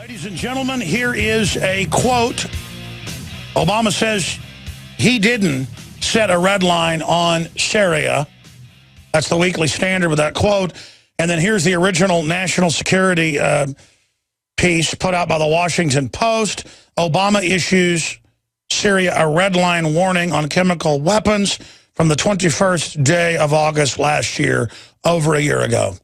Ladies and gentlemen, here is a quote. Obama says he didn't set a red line on Syria. That's the Weekly Standard with that quote. And then here's the original national security piece put out by the Washington Post. Obama issues Syria a red line warning on chemical weapons from the 21st day of August last year, over a year ago.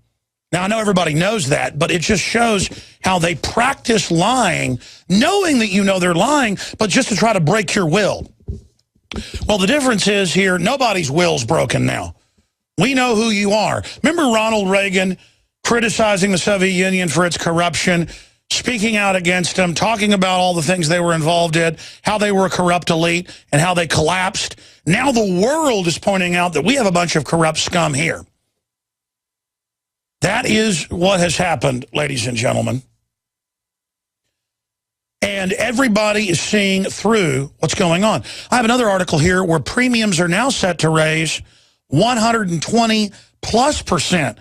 Now, I know everybody knows that, but it just shows how they practice lying, knowing that you know they're lying, but just to try to break your will. Well, the difference is here, nobody's will's broken now. We know who you are. Remember Ronald Reagan criticizing the Soviet Union for its corruption, speaking out against them, talking about all the things they were involved in, how they were a corrupt elite, and how they collapsed. Now the world is pointing out that we have a bunch of corrupt scum here. That is what has happened, ladies and gentlemen. And everybody is seeing through what's going on. I have another article here where premiums are now set to raise 120+%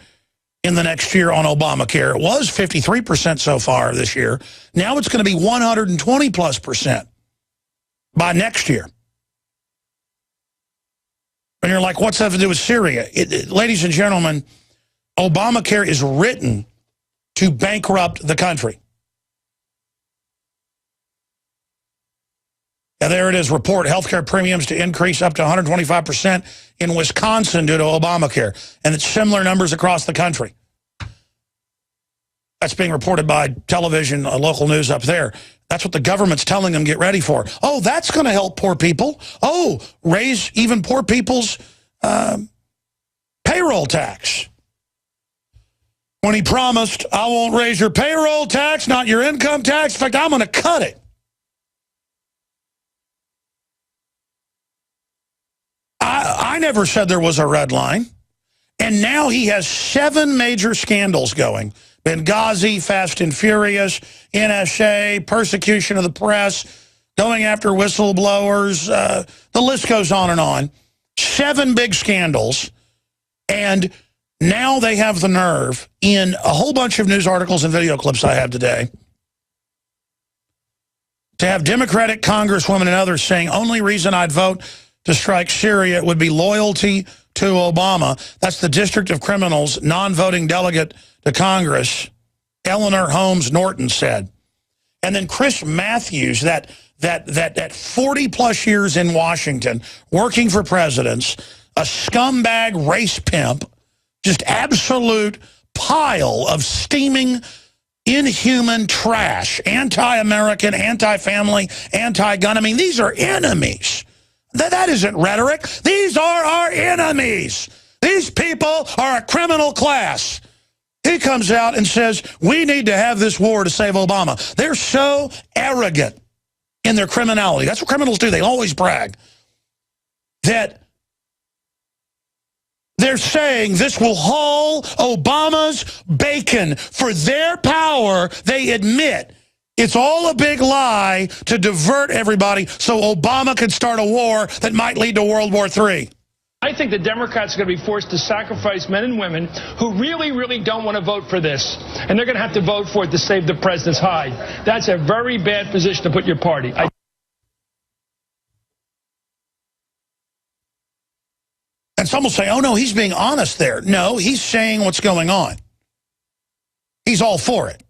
in the next year on Obamacare. It was 53% so far this year. Now it's going to be 120+% by next year. And you're like, what's that have to do with Syria? Ladies and gentlemen, Obamacare is written to bankrupt the country. Now, there it is, report healthcare premiums to increase up to 125% in Wisconsin due to Obamacare. And it's similar numbers across the country. That's being reported by television, local news up there. That's what the government's telling them get ready for. Oh, that's going to help poor people. Oh, raise even poor people's payroll tax. When he promised, I won't raise your payroll tax, not your income tax. In fact, I'm going to cut it. I never said there was a red line. And now he has 7 major scandals going. Benghazi, Fast and Furious, NSA, persecution of the press, going after whistleblowers. The list goes on and on. 7 big scandals. And now they have the nerve, in a whole bunch of news articles and video clips I have today, to have Democratic congresswomen and others saying, only reason I'd vote to strike Syria would be loyalty to Obama. That's the District of Criminals non-voting delegate to Congress, Eleanor Holmes Norton, said. And then Chris Matthews, that 40-plus years in Washington, working for presidents, a scumbag race pimp, just absolute pile of steaming, inhuman trash, anti-American, anti-family, anti-gun. I mean, these are enemies. That isn't rhetoric. These are our enemies. These people are a criminal class. He comes out and says, we need to have this war to save Obama. They're so arrogant in their criminality. That's what criminals do. They always brag. That they're saying this will haul Obama's bacon for their power. They admit it's all a big lie to divert everybody so Obama can start a war that might lead to World War III. I think the Democrats are going to be forced to sacrifice men and women who really, really don't want to vote for this. And they're going to have to vote for it to save the president's hide. That's a very bad position to put your party. And some will say, oh, no, he's being honest there. No, he's saying what's going on. He's all for it.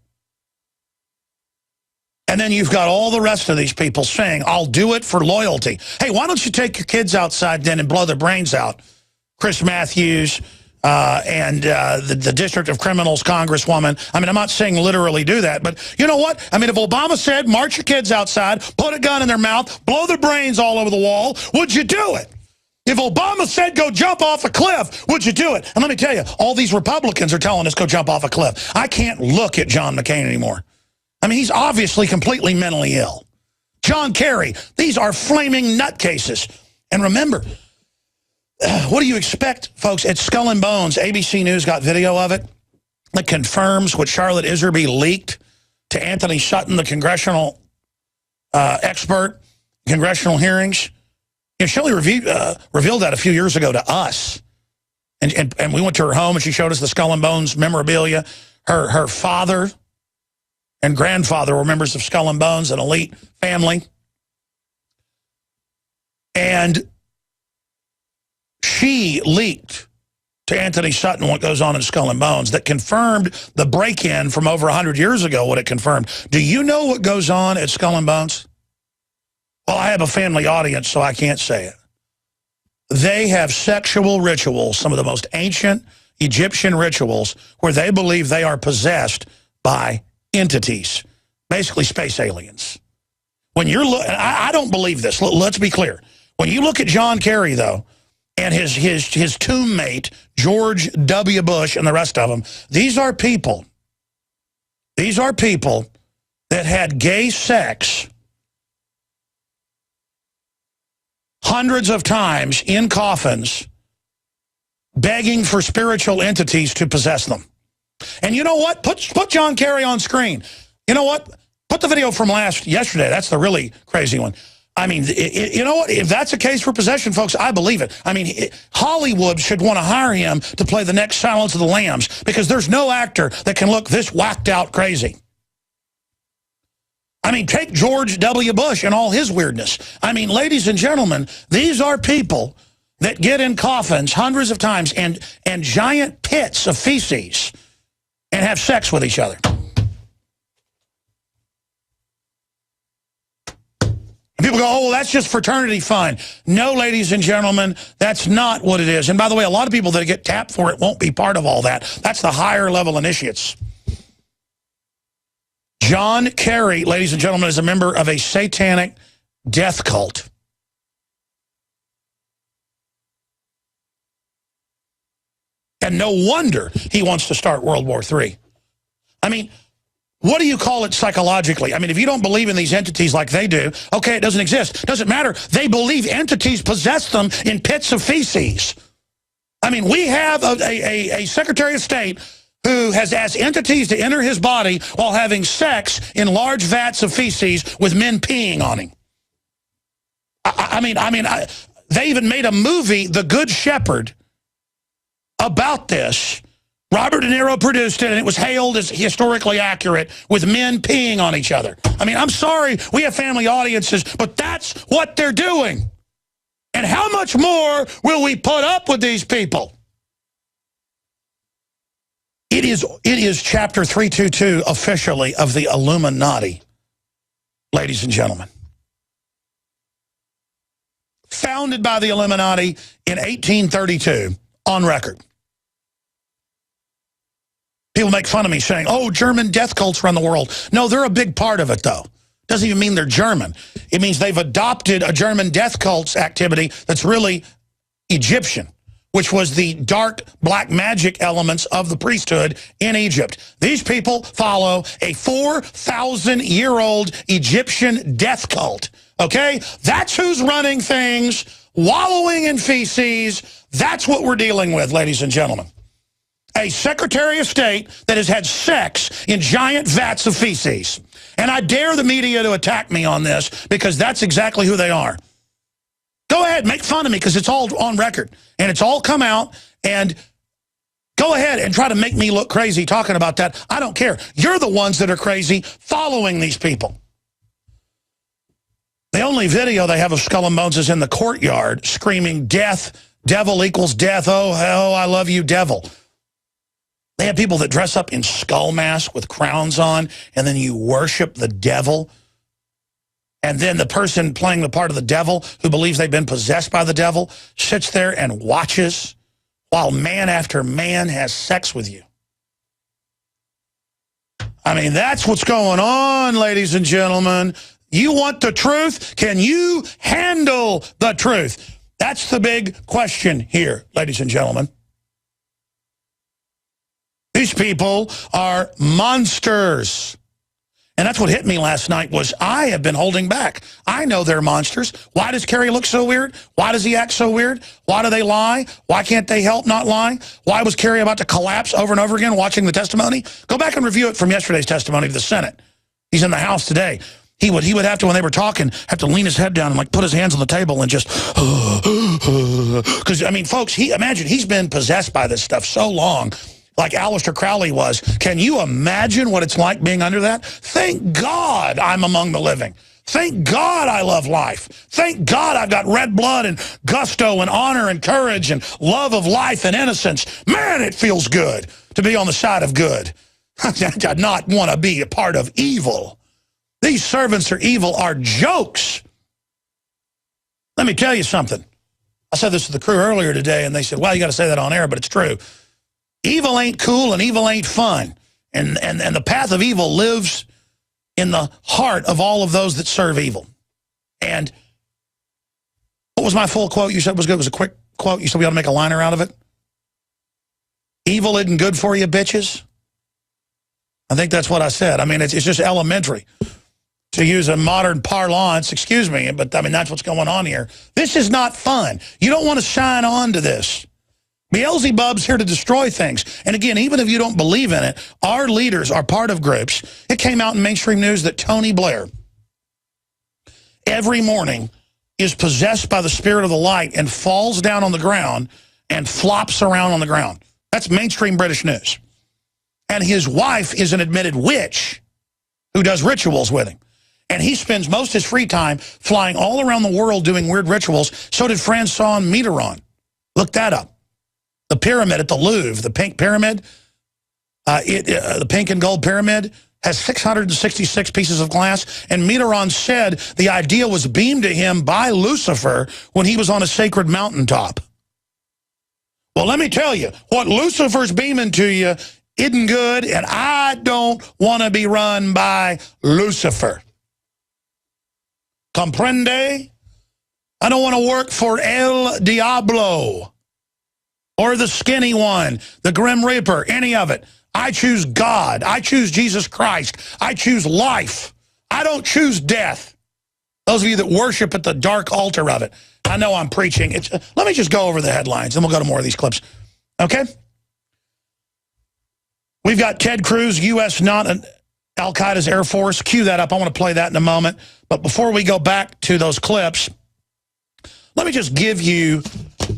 And then you've got all the rest of these people saying, I'll do it for loyalty. Hey, why don't you take your kids outside then and blow their brains out? Chris Matthews and the District of Criminals Congresswoman. I mean, I'm not saying literally do that, but you know what? I mean, if Obama said, march your kids outside, put a gun in their mouth, blow their brains all over the wall, would you do it? If Obama said go jump off a cliff, would you do it? And let me tell you, all these Republicans are telling us go jump off a cliff. I can't look at John McCain anymore. I mean, he's obviously completely mentally ill. John Kerry, these are flaming nutcases. And remember, what do you expect, folks? At Skull and Bones, ABC News got video of it that confirms what Charlotte Iserby leaked to Anthony Sutton, the congressional expert, congressional hearings. You know, Shelley revealed that a few years ago to us. And we went to her home and she showed us the Skull and Bones memorabilia. Her father and grandfather were members of Skull and Bones, an elite family. And she leaked to Anthony Sutton what goes on in Skull and Bones that confirmed the break-in from over 100 years ago, what it confirmed. Do you know what goes on at Skull and Bones? Well, I have a family audience, so I can't say it. They have sexual rituals, some of the most ancient Egyptian rituals, where they believe they are possessed by entities, basically space aliens. When you're I don't believe this. Let's be clear. When you look at John Kerry, though, and his tomb mate, George W. Bush, and the rest of them, these are people that had gay sex hundreds of times in coffins, begging for spiritual entities to possess them. And you know what? Put John Kerry on screen. You know what? Put the video from yesterday. That's the really crazy one. I mean, you know what? If that's a case for possession, folks, I believe it. I mean, Hollywood should want to hire him to play the next Silence of the Lambs, because there's no actor that can look this whacked out crazy. I mean, take George W. Bush and all his weirdness. I mean, ladies and gentlemen, these are people that get in coffins hundreds of times and giant pits of feces and have sex with each other. People go, oh, well, that's just fraternity fun. No, ladies and gentlemen, that's not what it is. And by the way, a lot of people that get tapped for it won't be part of all that. That's the higher level initiates. John Kerry, ladies and gentlemen, is a member of a satanic death cult. And no wonder he wants to start World War III. I mean, what do you call it psychologically? I mean, if you don't believe in these entities like they do, okay, it doesn't exist. Doesn't matter. They believe entities possess them in pits of feces. I mean, we have a Secretary of State who has asked entities to enter his body while having sex in large vats of feces with men peeing on him. They even made a movie, The Good Shepherd, about this. Robert De Niro produced it, and it was hailed as historically accurate, with men peeing on each other. I mean, I'm sorry, we have family audiences, but that's what they're doing. And how much more will we put up with these people? It is chapter 322 officially of the Illuminati, ladies and gentlemen. Founded by the Illuminati in 1832, on record. People make fun of me saying, oh, German death cults run the world. No, they're a big part of it, though. Doesn't even mean they're German. It means they've adopted a German death cults activity that's really Egyptian, which was the dark black magic elements of the priesthood in Egypt. These people follow a 4,000-year-old Egyptian death cult, okay? That's who's running things, wallowing in feces. That's what we're dealing with, ladies and gentlemen. A Secretary of State that has had sex in giant vats of feces. And I dare the media to attack me on this, because that's exactly who they are. Go ahead, make fun of me, because it's all on record. And it's all come out, and go ahead and try to make me look crazy talking about that. I don't care. You're the ones that are crazy following these people. The only video they have of Skull and Bones is in the courtyard screaming, death, devil equals death, oh, hell, I love you, devil. They have people that dress up in skull masks with crowns on, and then you worship the devil. And then the person playing the part of the devil, who believes they've been possessed by the devil, sits there and watches while man after man has sex with you. I mean, that's what's going on, ladies and gentlemen. You want the truth? Can you handle the truth? That's the big question here, ladies and gentlemen. These people are monsters. And that's what hit me last night, was I have been holding back. I know they're monsters. Why does Kerry look so weird? Why does he act so weird? Why do they lie? Why can't they help not lying? Why was Kerry about to collapse over and over again watching the testimony? Go back and review it from yesterday's testimony to the Senate. He's in the House today. He would have to, when they were talking, have to lean his head down and like put his hands on the table and just, because I mean, folks, imagine he's been possessed by this stuff so long. like Aleister Crowley was. Can you imagine what it's like being under that? Thank God I'm among the living. Thank God I love life. Thank God I've got red blood and gusto and honor and courage and love of life and innocence. Man, it feels good to be on the side of good. I not want to be a part of evil. These servants are evil are jokes. Let me tell you something. I said this to the crew earlier today, and they said, well, you got to say that on air, but it's true. Evil ain't cool and evil ain't fun. And the path of evil lives in the heart of all of those that serve evil. And what was my full quote you said was good? It was a quick quote. You said we ought to make a liner out of it. Evil isn't good for you, bitches. I think that's what I said. I mean, it's just elementary. To use a modern parlance, excuse me, but I mean, that's what's going on here. This is not fun. You don't want to sign on to this. Beelzebub's here to destroy things. And again, even if you don't believe in it, our leaders are part of groups. It came out in mainstream news that Tony Blair every morning is possessed by the spirit of the light and falls down on the ground and flops around on the ground. That's mainstream British news. And his wife is an admitted witch who does rituals with him. And he spends most of his free time flying all around the world doing weird rituals. So did Francois Mitterrand. Look that up. The pyramid at the Louvre, the pink pyramid, the pink and gold pyramid, has 666 pieces of glass. And Mitterrand said the idea was beamed to him by Lucifer when he was on a sacred mountaintop. Well, let me tell you, what Lucifer's beaming to you isn't good, and I don't want to be run by Lucifer. Comprende? I don't want to work for El Diablo. Or the skinny one, the Grim Reaper, any of it. I choose God. I choose Jesus Christ. I choose life. I don't choose death. Those of you that worship at the dark altar of it. I know I'm preaching. Let me just go over the headlines, then we'll go to more of these clips. Okay? We've got Ted Cruz, U.S. not Al-Qaeda's Air Force. Cue that up. I want to play that in a moment. But before we go back to those clips, let me just give you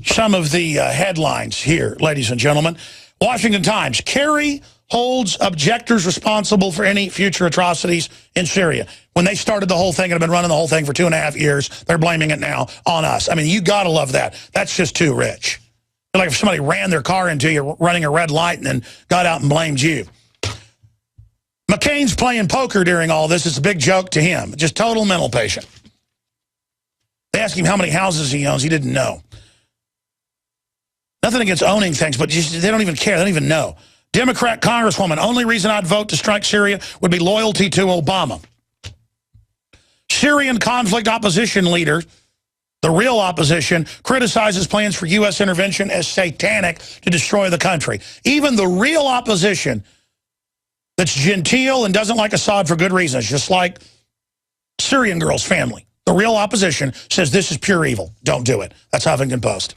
some of the headlines here, ladies and gentlemen. Washington Times, Kerry holds objectors responsible for any future atrocities in Syria. When they started the whole thing and have been running the whole thing for 2.5 years, they're blaming it now on us. I mean, you got to love that. That's just too rich. Like if somebody ran their car into you running a red light and then got out and blamed you. McCain's playing poker during all this. It's a big joke to him. Just total mental patient. They asked him how many houses he owns. He didn't know. Nothing against owning things, but just, they don't even care. They don't even know. Democrat Congresswoman, only reason I'd vote to strike Syria would be loyalty to Obama. Syrian conflict opposition leader, the real opposition, criticizes plans for U.S. intervention as satanic to destroy the country. Even the real opposition that's genteel and doesn't like Assad for good reasons, just like Syrian girl's family. The real opposition says this is pure evil. Don't do it. That's Huffington Post.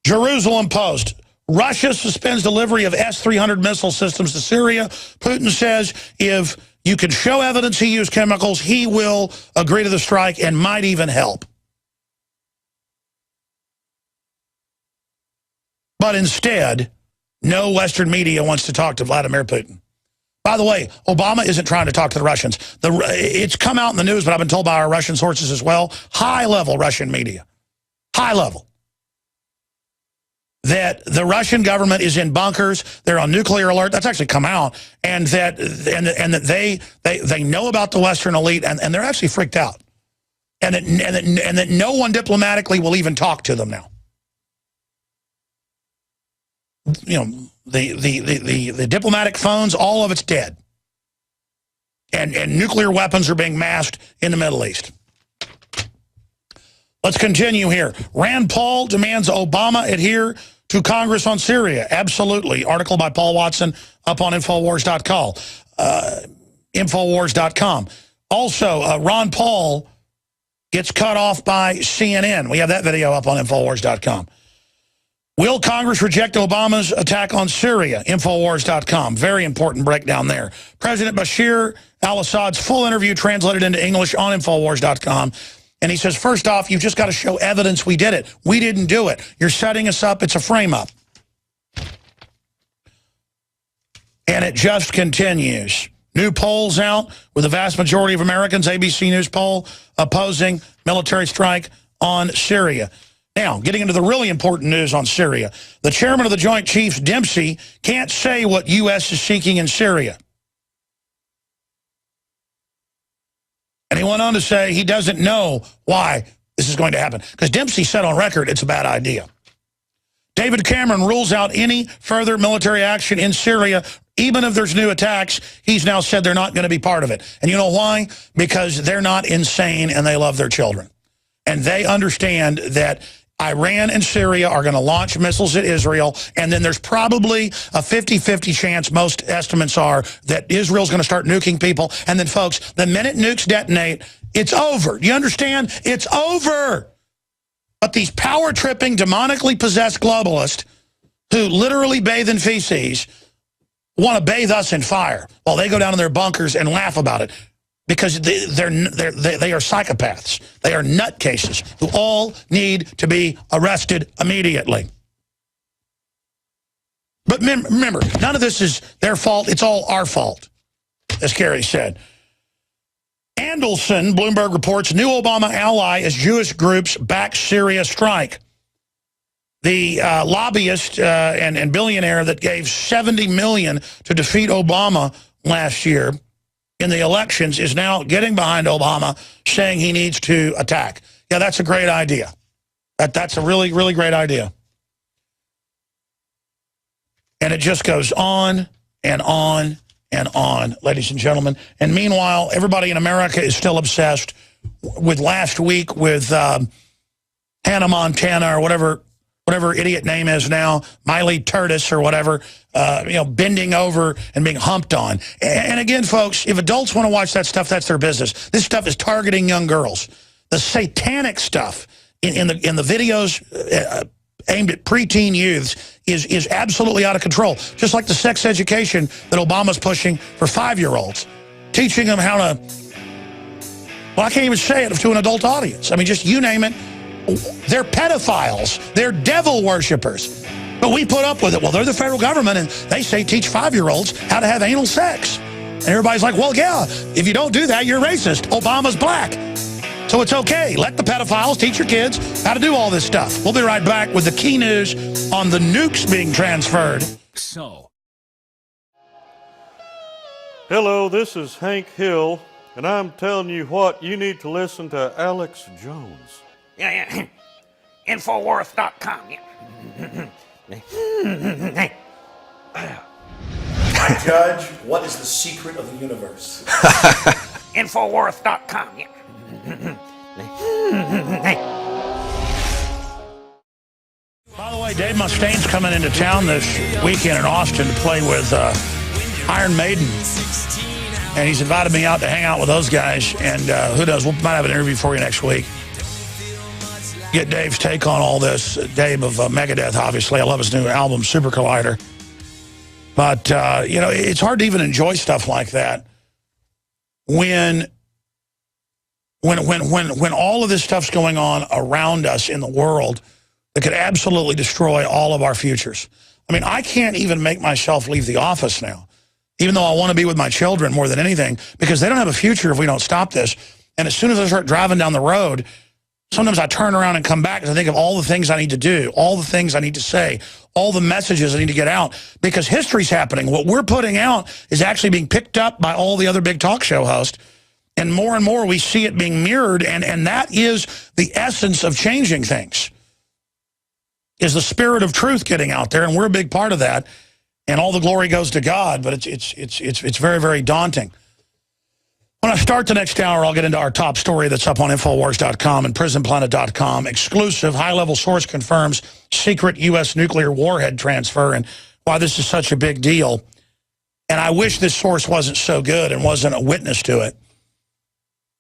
Jerusalem Post. Russia suspends delivery of S-300 missile systems to Syria. Putin says if you can show evidence he used chemicals, he will agree to the strike and might even help. But instead, no Western media wants to talk to Vladimir Putin. By the way, Obama isn't trying to talk to the Russians. It's come out in the news, but I've been told by our Russian sources as well, high-level Russian media, high-level, that the Russian government is in bunkers, they're on nuclear alert. That's actually come out, and that they know about the Western elite, and they're actually freaked out, and that no one diplomatically will even talk to them now. You know, the diplomatic phones, all of it's dead. And nuclear weapons are being masked in the Middle East. Let's continue here. Rand Paul demands Obama adhere to Congress on Syria. Absolutely. Article by Paul Watson up on Infowars.com. Infowars.com. Also, Ron Paul gets cut off by CNN. We have that video up on Infowars.com. Will Congress reject Obama's attack on Syria? Infowars.com. Very important breakdown there. President Bashir al-Assad's full interview translated into English on Infowars.com. And he says, first off, you've just got to show evidence we did it. We didn't do it. You're setting us up. It's a frame-up. And it just continues. New polls out with the vast majority of Americans, ABC News poll, opposing military strike on Syria. Now, getting into the really important news on Syria. The chairman of the Joint Chiefs, Dempsey, can't say what U.S. is seeking in Syria. And he went on to say he doesn't know why this is going to happen. Because Dempsey said on record it's a bad idea. David Cameron rules out any further military action in Syria, even if there's new attacks. He's now said they're not going to be part of it. And you know why? Because they're not insane and they love their children. And they understand that Iran and Syria are going to launch missiles at Israel, and then there's probably a 50-50 chance, most estimates are, that Israel's going to start nuking people. And then, folks, the minute nukes detonate, it's over. Do you understand? It's over. But these power-tripping, demonically possessed globalists who literally bathe in feces want to bathe us in fire while they go down in their bunkers and laugh about it. Because they are psychopaths. They are nutcases who all need to be arrested immediately. But remember, none of this is their fault. It's all our fault, as Kerry said. Andelson, Bloomberg reports, new Obama ally as Jewish groups back Syria strike. The lobbyist and billionaire that gave $70 million to defeat Obama last year in the elections is now getting behind Obama, saying he needs to attack. Yeah, that's a great idea. That's a really, really great idea. And it just goes on and on and on, ladies and gentlemen. And meanwhile, everybody in America is still obsessed with last week with Hannah Montana or whatever idiot name is now, Miley Curtis or whatever, bending over and being humped on. And again, folks, if adults want to watch that stuff, that's their business. This stuff is targeting young girls. The satanic stuff in the videos aimed at preteen youths is absolutely out of control. Just like the sex education that Obama's pushing for 5-year-olds, teaching them how to, well, I can't even say it to an adult audience. I mean, just you name it. They're pedophiles. They're devil worshippers. But we put up with it. Well, they're the federal government, and they say teach 5-year-olds how to have anal sex. And everybody's like, well, yeah, if you don't do that, you're racist. Obama's black. So it's okay. Let the pedophiles teach your kids how to do all this stuff. We'll be right back with the key news on the nukes being transferred. Hello, this is Hank Hill, and I'm telling you what, you need to listen to Alex Jones. Yeah. Infowars.com. I judge, what is the secret of the universe? Infowars.com. By the way, Dave Mustaine's coming into town this weekend in Austin to play with Iron Maiden. And he's invited me out to hang out with those guys. And who knows, we might have an interview for you next week. Get Dave's take on all this. Dave of Megadeth, obviously. I love his new album, Super Collider. But, it's hard to even enjoy stuff like that when all of this stuff's going on around us in the world that could absolutely destroy all of our futures. I mean, I can't even make myself leave the office now, even though I want to be with my children more than anything, because they don't have a future if we don't stop this. And as soon as I start driving down the road, sometimes I turn around and come back and I think of all the things I need to do, all the things I need to say, all the messages I need to get out, because history's happening. What we're putting out is actually being picked up by all the other big talk show hosts, and more we see it being mirrored, and that is the essence of changing things, is the spirit of truth getting out there, and we're a big part of that, and all the glory goes to God, but it's very, very daunting. When I start the next hour, I'll get into our top story that's up on Infowars.com and PrisonPlanet.com. Exclusive, high-level source confirms secret U.S. nuclear warhead transfer and why this is such a big deal. And I wish this source wasn't so good and wasn't a witness to it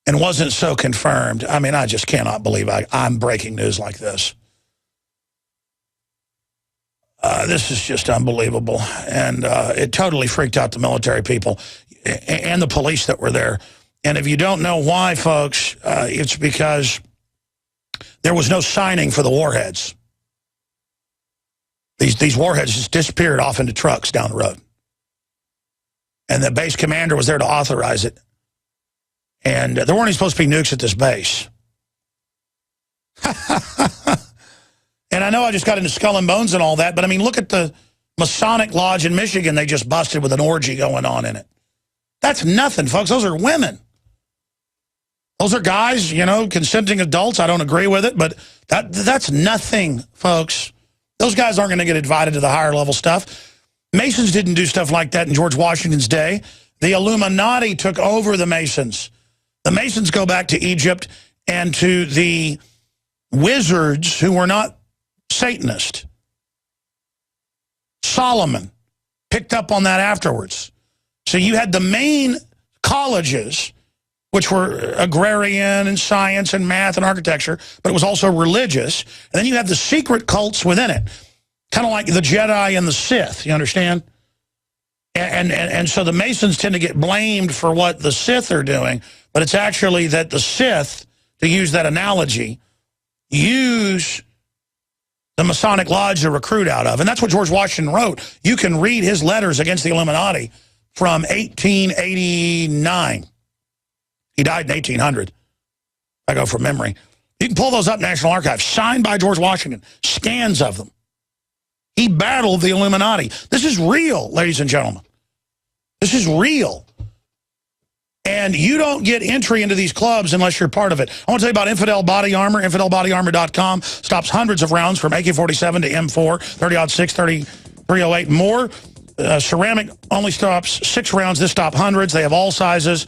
and wasn't so confirmed. I mean, I just cannot believe I'm breaking news like this. This is just unbelievable. And it totally freaked out the military people and the police that were there. And if you don't know why, folks, it's because there was no signing for the warheads. These warheads just disappeared off into trucks down the road. And the base commander was there to authorize it. And there weren't even supposed to be nukes at this base. And I know I just got into Skull and Bones and all that, but I mean, look at the Masonic Lodge in Michigan they just busted with an orgy going on in it. That's nothing, folks. Those are women. Those are guys, you know, consenting adults. I don't agree with it, but that's nothing, folks. Those guys aren't going to get invited to the higher level stuff. Masons didn't do stuff like that in George Washington's day. The Illuminati took over the Masons. The Masons go back to Egypt and to the wizards who were not Satanist. Solomon picked up on that afterwards. So you had the main colleges, which were agrarian and science and math and architecture, but it was also religious. And then you have the secret cults within it, kind of like the Jedi and the Sith, you understand? And so the Masons tend to get blamed for what the Sith are doing, but it's actually that the Sith, to use that analogy, use the Masonic Lodge to recruit out of. And that's what George Washington wrote. You can read his letters against the Illuminati from 1889. He died in 1800. I go from memory. You can pull those up, National Archives, signed by George Washington, scans of them. He battled the Illuminati. This is real, ladies and gentlemen. This is real. And you don't get entry into these clubs unless you're part of it. I want to tell you about Infidel Body Armor. InfidelBodyArmor.com stops hundreds of rounds from AK-47 to M4, 30-06, 30-308, more. Ceramic only stops 6 rounds. This stops hundreds. They have all sizes.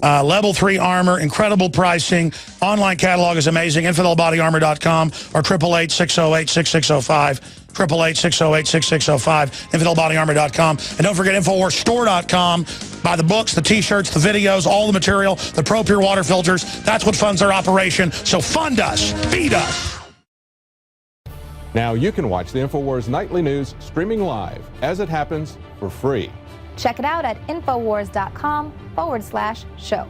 Level 3 armor, incredible pricing. Online catalog is amazing. InfidelBodyArmor.com or 888-608-6605. 888-608-6605. InfidelBodyArmor.com. And don't forget InfoWarsStore.com. Buy the books, the T-shirts, the videos, all the material, the Pro Pure water filters. That's what funds our operation. So fund us. Feed us. Now you can watch the InfoWars Nightly News streaming live as it happens for free. Check it out at Infowars.com/show.